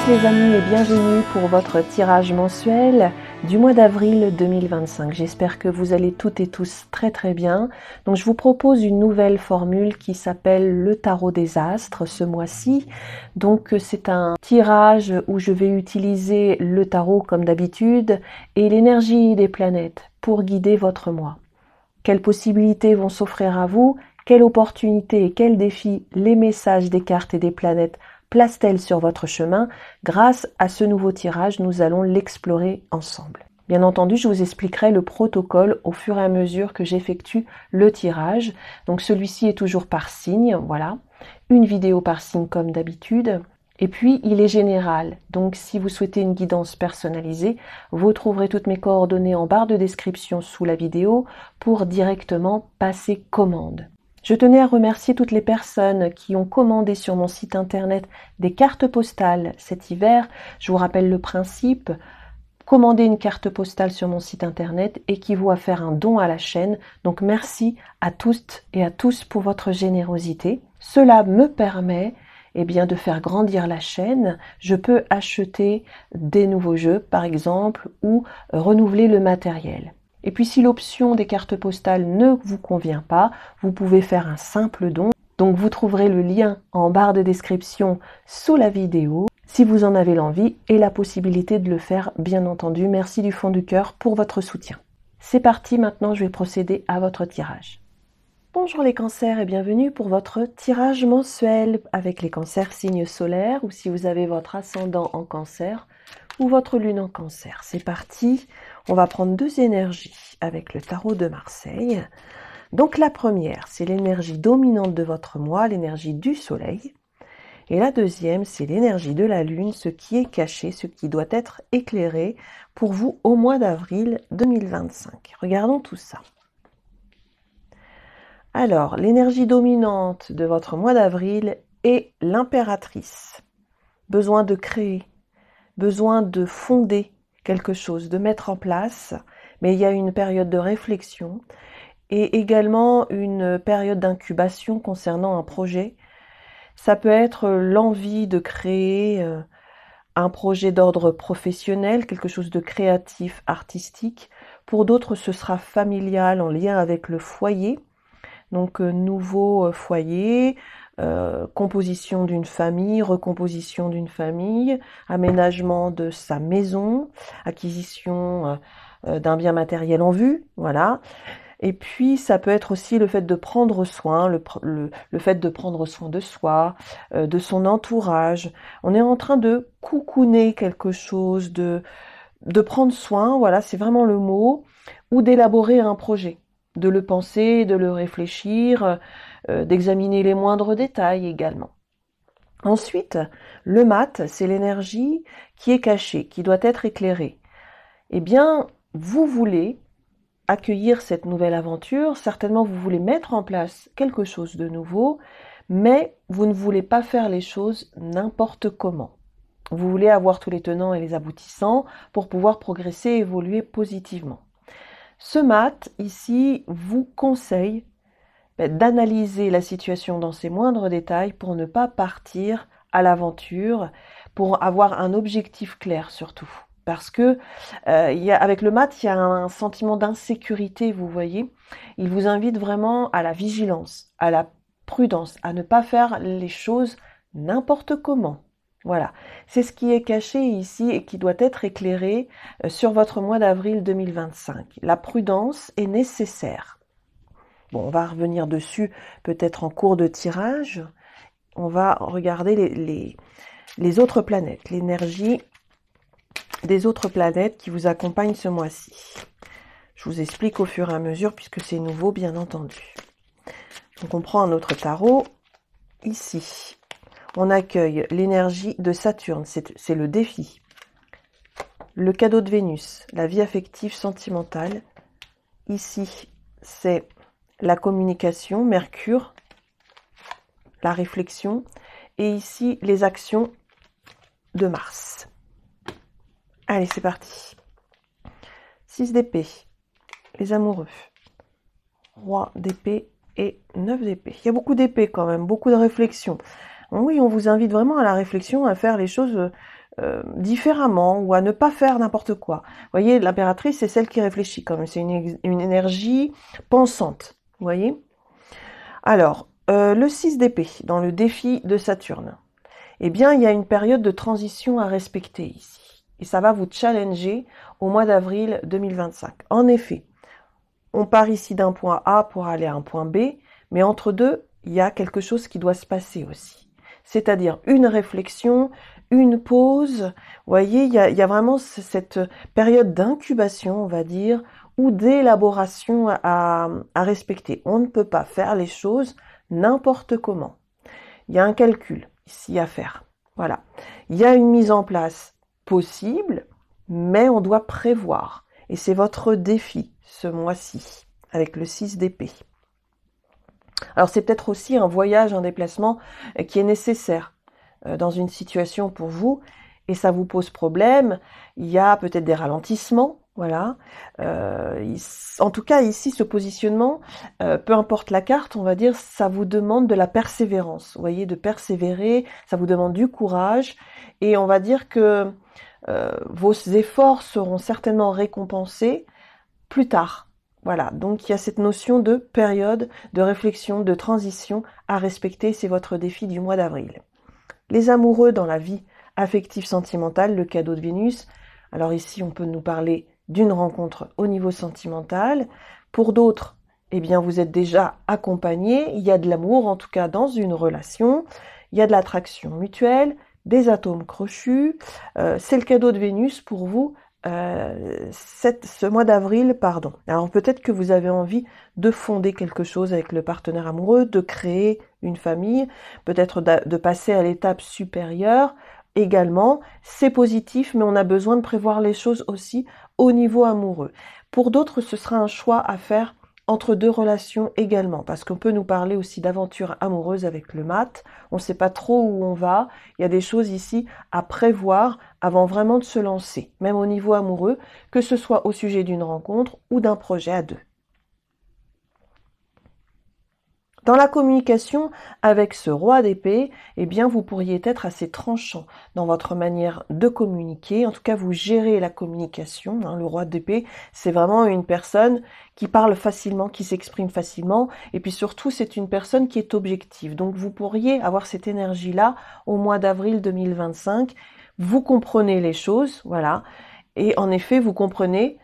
tous les amis et bienvenue pour votre tirage mensuel du mois d'avril 2025. J'espère que vous allez toutes et tous très bien. Donc je vous propose une nouvelle formule qui s'appelle le tarot des astres ce mois-ci. Donc c'est un tirage où je vais utiliser le tarot comme d'habitude et l'énergie des planètes pour guider votre mois. Quelles possibilités vont s'offrir à vous? Quelles opportunités et quels défis les messages des cartes et des planètes placent-elles sur votre chemin? Grâce à ce nouveau tirage, nous allons l'explorer ensemble. Bien entendu, je vous expliquerai le protocole au fur et à mesure que j'effectue le tirage. Donc celui-ci est toujours par signe, voilà. Une vidéo par signe comme d'habitude. Et puis, il est général. Donc, si vous souhaitez une guidance personnalisée, vous trouverez toutes mes coordonnées en barre de description sous la vidéo pour directement passer commande. Je tenais à remercier toutes les personnes qui ont commandé sur mon site internet des cartes postales cet hiver. Je vous rappelle le principe. Commandez une carte postale sur mon site internet équivaut à faire un don à la chaîne. Donc merci à toutes et à tous pour votre générosité. Cela me permet de faire grandir la chaîne. Je peux acheter des nouveaux jeux par exemple ou renouveler le matériel. Et puis si l'option des cartes postales ne vous convient pas, vous pouvez faire un simple don. Donc vous trouverez le lien en barre de description sous la vidéo si vous en avez l'envie et la possibilité de le faire, bien entendu. Merci du fond du cœur pour votre soutien. C'est parti, maintenant je vais procéder à votre tirage. Bonjour les cancers et bienvenue pour votre tirage mensuel avec les cancers signes solaires ou si vous avez votre ascendant en cancer ou votre lune en cancer. C'est parti, on va prendre deux énergies avec le tarot de Marseille. Donc la première, c'est l'énergie dominante de votre mois, l'énergie du soleil. Et la deuxième, c'est l'énergie de la lune, ce qui est caché, ce qui doit être éclairé pour vous au mois d'avril 2025. Regardons tout ça. Alors, l'énergie dominante de votre mois d'avril est l'impératrice. Besoin de créer, besoin de fonder quelque chose, de mettre en place, mais il y a une période de réflexion et également une période d'incubation concernant un projet. Ça peut être l'envie de créer un projet d'ordre professionnel, quelque chose de créatif, artistique. Pour d'autres, ce sera familial en lien avec le foyer. Donc, nouveau foyer, composition d'une famille, recomposition d'une famille, aménagement de sa maison, acquisition d'un bien matériel en vue, voilà. Et puis, ça peut être aussi le fait de prendre soin, le fait de prendre soin de soi, de son entourage. On est en train de cocooner quelque chose, de prendre soin, voilà, c'est vraiment le mot, ou d'élaborer un projet, de le penser, de le réfléchir, d'examiner les moindres détails également. Ensuite, le mat, c'est l'énergie qui est cachée, qui doit être éclairée. Eh bien, vous voulez accueillir cette nouvelle aventure, certainement vous voulez mettre en place quelque chose de nouveau, mais vous ne voulez pas faire les choses n'importe comment. Vous voulez avoir tous les tenants et les aboutissants pour pouvoir progresser et évoluer positivement. Ce mat, ici, vous conseille d'analyser la situation dans ses moindres détails pour ne pas partir à l'aventure, pour avoir un objectif clair surtout. Parce que avec le mat, il y a un sentiment d'insécurité, vous voyez. Il vous invite vraiment à la vigilance, à la prudence, à ne pas faire les choses n'importe comment. Voilà, c'est ce qui est caché ici et qui doit être éclairé sur votre mois d'avril 2025. La prudence est nécessaire. Bon, on va revenir dessus peut-être en cours de tirage. On va regarder les autres planètes, l'énergie des autres planètes qui vous accompagnent ce mois-ci. Je vous explique au fur et à mesure puisque c'est nouveau, bien entendu. Donc on prend un autre tarot. Ici, on accueille l'énergie de Saturne, c'est le défi. Le cadeau de Vénus, la vie affective sentimentale. Ici, c'est la communication, Mercure, la réflexion. Et ici, les actions de Mars. Allez, c'est parti. 6 d'épée, les amoureux. Roi d'épée et 9 d'épée. Il y a beaucoup d'épée quand même, beaucoup de réflexion. Oui, on vous invite vraiment à la réflexion, à faire les choses différemment ou à ne pas faire n'importe quoi. Vous voyez, l'impératrice, c'est celle qui réfléchit quand même. C'est une énergie pensante. Vous voyez? Alors, le 6 d'épée, dans le défi de Saturne. Eh bien, il y a une période de transition à respecter ici. Et ça va vous challenger au mois d'avril 2025. En effet, on part ici d'un point A pour aller à un point B, mais entre deux, il y a quelque chose qui doit se passer aussi. C'est-à-dire une réflexion, une pause. Vous voyez, il y a vraiment cette période d'incubation, on va dire, ou d'élaboration à respecter. On ne peut pas faire les choses n'importe comment. Il y a un calcul ici à faire. Voilà. Il y a une mise en place possible, mais on doit prévoir. Et c'est votre défi ce mois-ci, avec le 6 d'épée. Alors c'est peut-être aussi un voyage, un déplacement qui est nécessaire dans une situation pour vous, et ça vous pose problème. Il y a peut-être des ralentissements, voilà. En tout cas, ici, ce positionnement, peu importe la carte, on va dire, ça vous demande de la persévérance. Vous voyez, de persévérer, ça vous demande du courage, et on va dire que vos efforts seront certainement récompensés plus tard. Voilà, donc il y a cette notion de période, de réflexion, de transition à respecter, c'est votre défi du mois d'avril. Les amoureux dans la vie affective sentimentale, le cadeau de Vénus. Alors ici, on peut nous parler d'une rencontre au niveau sentimental. Pour d'autres, eh bien, vous êtes déjà accompagnés, il y a de l'amour, en tout cas dans une relation, il y a de l'attraction mutuelle, des atomes crochus. C'est le cadeau de Vénus pour vous ce mois d'avril, pardon. Alors peut-être que vous avez envie de fonder quelque chose avec le partenaire amoureux, de créer une famille, peut-être de passer à l'étape supérieure également. C'est positif, mais on a besoin de prévoir les choses aussi au niveau amoureux. Pour d'autres, ce sera un choix à faire entre deux relations également, parce qu'on peut nous parler aussi d'aventure amoureuse avec le mat. On ne sait pas trop où on va. Il y a des choses ici à prévoir avant vraiment de se lancer, même au niveau amoureux, que ce soit au sujet d'une rencontre ou d'un projet à deux. Dans la communication avec ce roi d'épée, eh bien, vous pourriez être assez tranchant dans votre manière de communiquer. En tout cas, vous gérez la communication. Le roi d'épée, c'est vraiment une personne qui parle facilement, qui s'exprime facilement. Et puis surtout, c'est une personne qui est objective. Donc, vous pourriez avoir cette énergie-là au mois d'avril 2025. Vous comprenez les choses, voilà. Et en effet, vous comprenez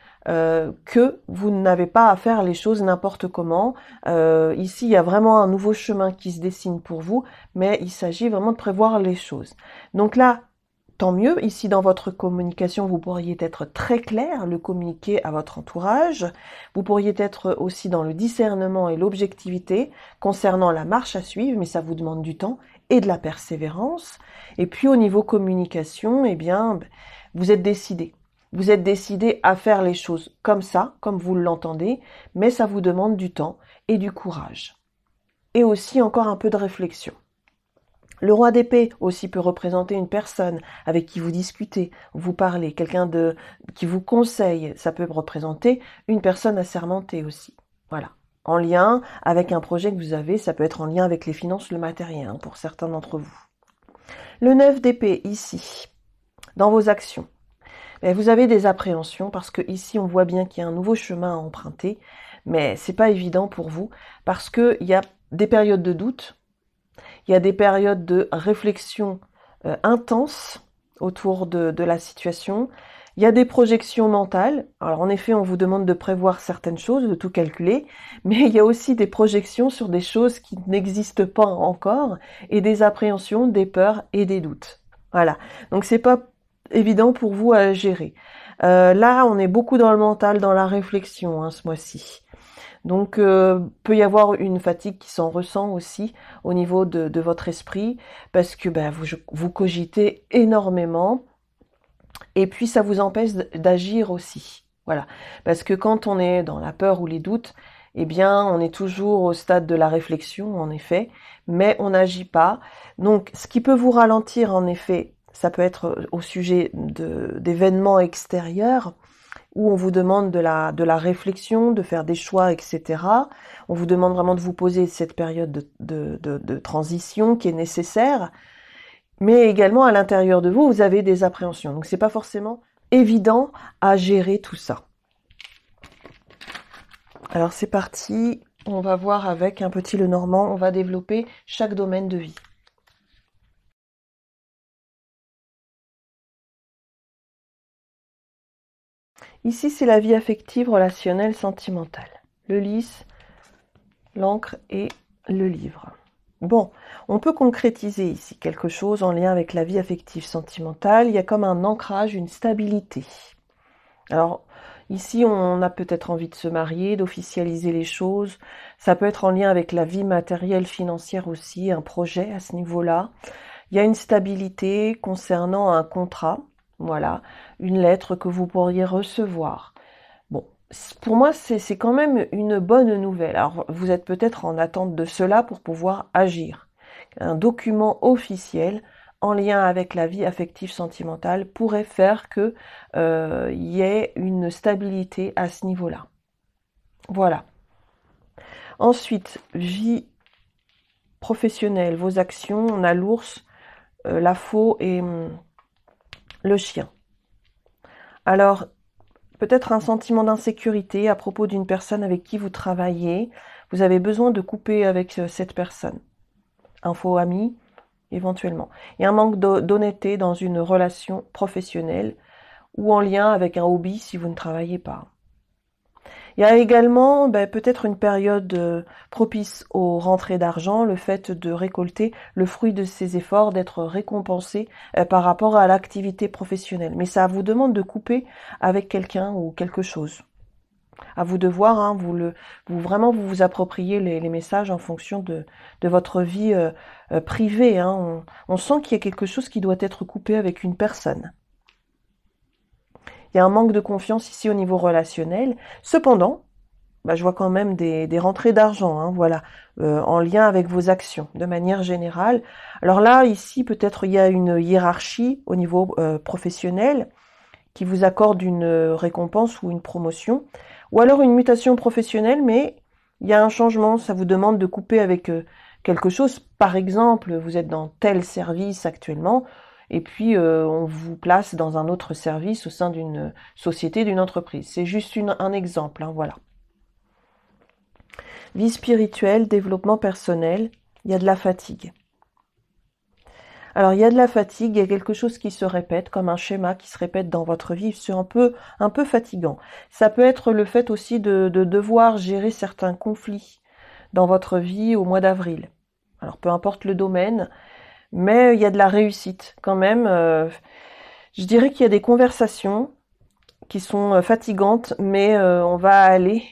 que vous n'avez pas à faire les choses n'importe comment. Ici, il y a vraiment un nouveau chemin qui se dessine pour vous, mais il s'agit vraiment de prévoir les choses. Donc là, tant mieux. Ici, dans votre communication, vous pourriez être très clair, le communiquer à votre entourage. Vous pourriez être aussi dans le discernement et l'objectivité concernant la marche à suivre, mais ça vous demande du temps et de la persévérance. Et puis, au niveau communication, eh bien, vous êtes décidé. Vous êtes décidé à faire les choses comme ça, comme vous l'entendez, mais ça vous demande du temps et du courage. Et aussi encore un peu de réflexion. Le roi d'épée aussi peut représenter une personne avec qui vous discutez, vous parlez, quelqu'un qui vous conseille. Ça peut représenter une personne assermentée aussi. Voilà. En lien avec un projet que vous avez, ça peut être en lien avec les finances, le matériel, pour certains d'entre vous. Le 9 d'épée ici, dans vos actions. Vous avez des appréhensions parce que ici on voit bien qu'il y a un nouveau chemin à emprunter, mais c'est pas évident pour vous parce que il y a des périodes de doute, il y a des périodes de réflexion intense autour de la situation, il y a des projections mentales. Alors en effet, on vous demande de prévoir certaines choses, de tout calculer, mais il y a aussi des projections sur des choses qui n'existent pas encore et des appréhensions, des peurs et des doutes. Voilà. Donc c'est pas évident pour vous à gérer. Là, on est beaucoup dans le mental, dans la réflexion ce mois-ci. Donc, peut y avoir une fatigue qui s'en ressent aussi au niveau de votre esprit parce que vous cogitez énormément et puis ça vous empêche d'agir aussi. Voilà. Parce que quand on est dans la peur ou les doutes, eh bien, on est toujours au stade de la réflexion, en effet, mais on n'agit pas. Donc, ce qui peut vous ralentir, en effet, ça peut être au sujet d'événements extérieurs où on vous demande de la réflexion, de faire des choix, etc. On vous demande vraiment de vous poser cette période de transition qui est nécessaire. Mais également à l'intérieur de vous, vous avez des appréhensions. Donc c'est pas forcément évident à gérer tout ça. Alors c'est parti, on va voir avec un petit Lenormand, on va développer chaque domaine de vie. Ici c'est la vie affective, relationnelle, sentimentale. Le lys, l'encre et le livre. Bon, on peut concrétiser ici quelque chose en lien avec la vie affective sentimentale. Il y a comme un ancrage, une stabilité. Alors, ici, on a peut-être envie de se marier, d'officialiser les choses. Ça peut être en lien avec la vie matérielle, financière aussi, un projet à ce niveau-là. Il y a une stabilité concernant un contrat, voilà, une lettre que vous pourriez recevoir. Bon, pour moi, c'est quand même une bonne nouvelle. Alors, vous êtes peut-être en attente de cela pour pouvoir agir. Un document officiel en lien avec la vie affective sentimentale pourrait faire que y ait une stabilité à ce niveau-là. Voilà. Ensuite, vie professionnelle, vos actions, on a l'ours, la faux et le chien. Alors, peut-être un sentiment d'insécurité à propos d'une personne avec qui vous travaillez. Vous avez besoin de couper avec cette personne. Un faux ami, éventuellement. Il y a un manque d'honnêteté dans une relation professionnelle ou en lien avec un hobby si vous ne travaillez pas. Il y a également peut-être une période propice aux rentrées d'argent, le fait de récolter le fruit de ses efforts, d'être récompensé par rapport à l'activité professionnelle. Mais ça vous demande de couper avec quelqu'un ou quelque chose. À vous de voir, hein, vraiment vous appropriez les messages en fonction de votre vie privée. Hein. On sent qu'il y a quelque chose qui doit être coupé avec une personne. Il y a un manque de confiance ici au niveau relationnel. Cependant, je vois quand même des rentrées d'argent, hein, voilà, en lien avec vos actions, de manière générale. Alors là, ici, peut-être il y a une hiérarchie au niveau professionnel qui vous accorde une récompense ou une promotion, ou alors une mutation professionnelle, mais il y a un changement, ça vous demande de couper avec quelque chose. Par exemple, vous êtes dans tel service actuellement, et puis on vous place dans un autre service au sein d'une société, d'une entreprise. C'est juste un exemple, hein, voilà. Vie spirituelle, développement personnel, il y a de la fatigue. Alors, il y a de la fatigue, il y a quelque chose qui se répète, comme un schéma qui se répète dans votre vie, c'est un peu fatigant. Ça peut être le fait aussi de devoir gérer certains conflits dans votre vie au mois d'avril. Alors, peu importe le domaine, mais il y a de la réussite quand même. Je dirais qu'il y a des conversations qui sont fatigantes, mais on va aller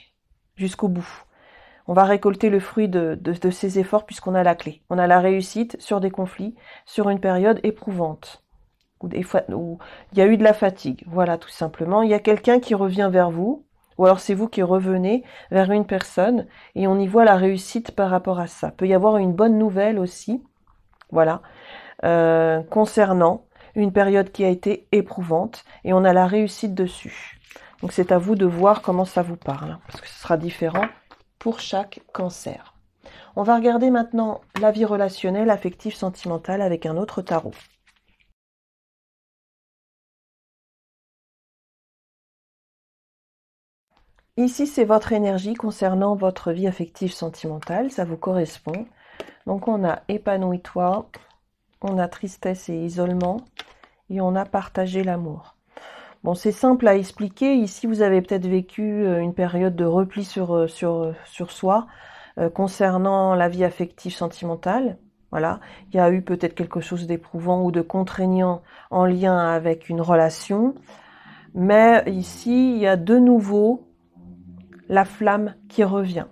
jusqu'au bout. On va récolter le fruit de ces efforts puisqu'on a la clé. On a la réussite sur des conflits, sur une période éprouvante, où il y a eu de la fatigue. Voilà, tout simplement. Il y a quelqu'un qui revient vers vous, ou alors c'est vous qui revenez vers une personne, et on y voit la réussite par rapport à ça. Il peut y avoir une bonne nouvelle aussi, voilà, concernant une période qui a été éprouvante, et on a la réussite dessus. Donc c'est à vous de voir comment ça vous parle, parce que ce sera différent pour chaque cancer. On va regarder maintenant la vie relationnelle, affective, sentimentale avec un autre tarot. Ici, c'est votre énergie concernant votre vie affective, sentimentale, ça vous correspond. Donc on a épanoui-toi, on a tristesse et isolement, et on a partagé l'amour. Bon, c'est simple à expliquer. Ici, vous avez peut-être vécu une période de repli sur soi concernant la vie affective sentimentale. Voilà, il y a eu peut-être quelque chose d'éprouvant ou de contraignant en lien avec une relation. Mais ici, il y a de nouveau la flamme qui revient.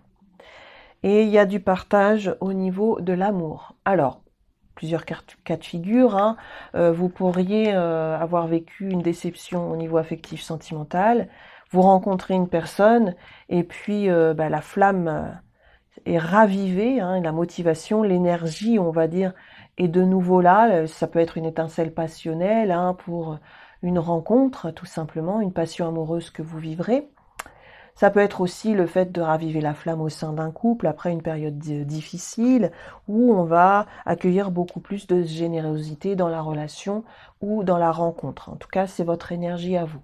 Et il y a du partage au niveau de l'amour. Alors, plusieurs cas de figure. Hein. Vous pourriez avoir vécu une déception au niveau affectif sentimental. Vous rencontrez une personne et puis la flamme est ravivée, hein, la motivation, l'énergie, on va dire, est de nouveau là. Ça peut être une étincelle passionnelle hein, pour une rencontre, tout simplement, une passion amoureuse que vous vivrez. Ça peut être aussi le fait de raviver la flamme au sein d'un couple après une période difficile, où on va accueillir beaucoup plus de générosité dans la relation ou dans la rencontre. En tout cas, c'est votre énergie à vous.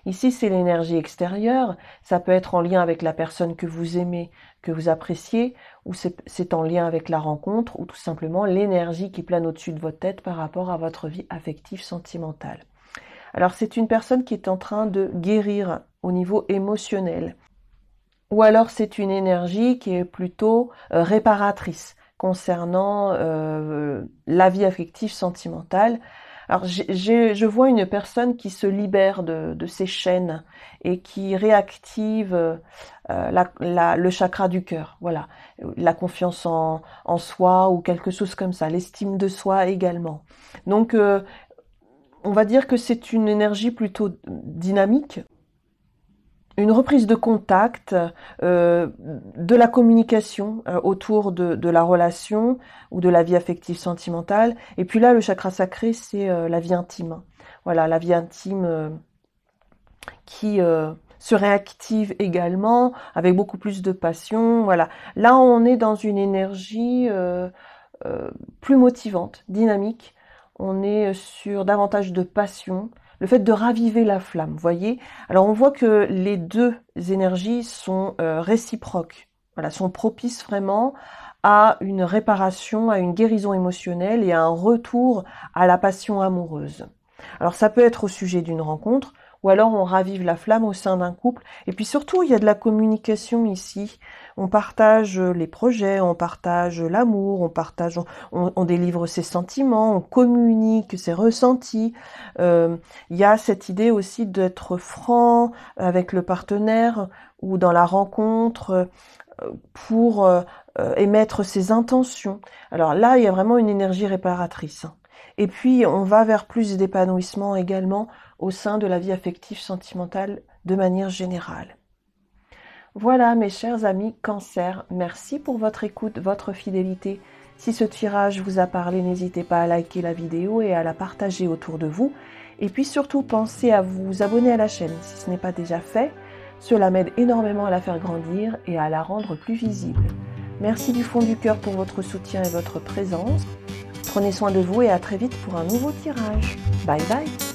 Ici, c'est l'énergie extérieure. Ça peut être en lien avec la personne que vous aimez, que vous appréciez, ou c'est en lien avec la rencontre, ou tout simplement l'énergie qui plane au-dessus de votre tête par rapport à votre vie affective sentimentale. Alors, c'est une personne qui est en train de guérir au niveau émotionnel. Ou alors, c'est une énergie qui est plutôt réparatrice concernant la vie affective sentimentale. Alors, je vois une personne qui se libère de ses chaînes et qui réactive le chakra du cœur. Voilà, la confiance en soi ou quelque chose comme ça, l'estime de soi également. Donc, on va dire que c'est une énergie plutôt dynamique, une reprise de contact, de la communication autour de la relation ou de la vie affective sentimentale. Et puis là, le chakra sacré, c'est la vie intime. Voilà, la vie intime qui se réactive également avec beaucoup plus de passion. Voilà, là, on est dans une énergie plus motivante, dynamique. On est sur davantage de passion, le fait de raviver la flamme, voyez. Alors on voit que les deux énergies sont réciproques, voilà, sont propices vraiment à une réparation, à une guérison émotionnelle et à un retour à la passion amoureuse. Alors ça peut être au sujet d'une rencontre, ou alors on ravive la flamme au sein d'un couple. Et puis surtout, il y a de la communication ici. On partage les projets, on partage l'amour, on délivre ses sentiments, on communique ses ressentis. Il y a cette idée aussi d'être franc avec le partenaire ou dans la rencontre pour émettre ses intentions. Alors là, il y a vraiment une énergie réparatrice. Et puis, on va vers plus d'épanouissement également au sein de la vie affective sentimentale de manière générale. Voilà, mes chers amis Cancer, merci pour votre écoute, votre fidélité. Si ce tirage vous a parlé, n'hésitez pas à liker la vidéo et à la partager autour de vous. Et puis surtout, pensez à vous abonner à la chaîne si ce n'est pas déjà fait. Cela m'aide énormément à la faire grandir et à la rendre plus visible. Merci du fond du cœur pour votre soutien et votre présence. Prenez soin de vous et à très vite pour un nouveau tirage. Bye bye!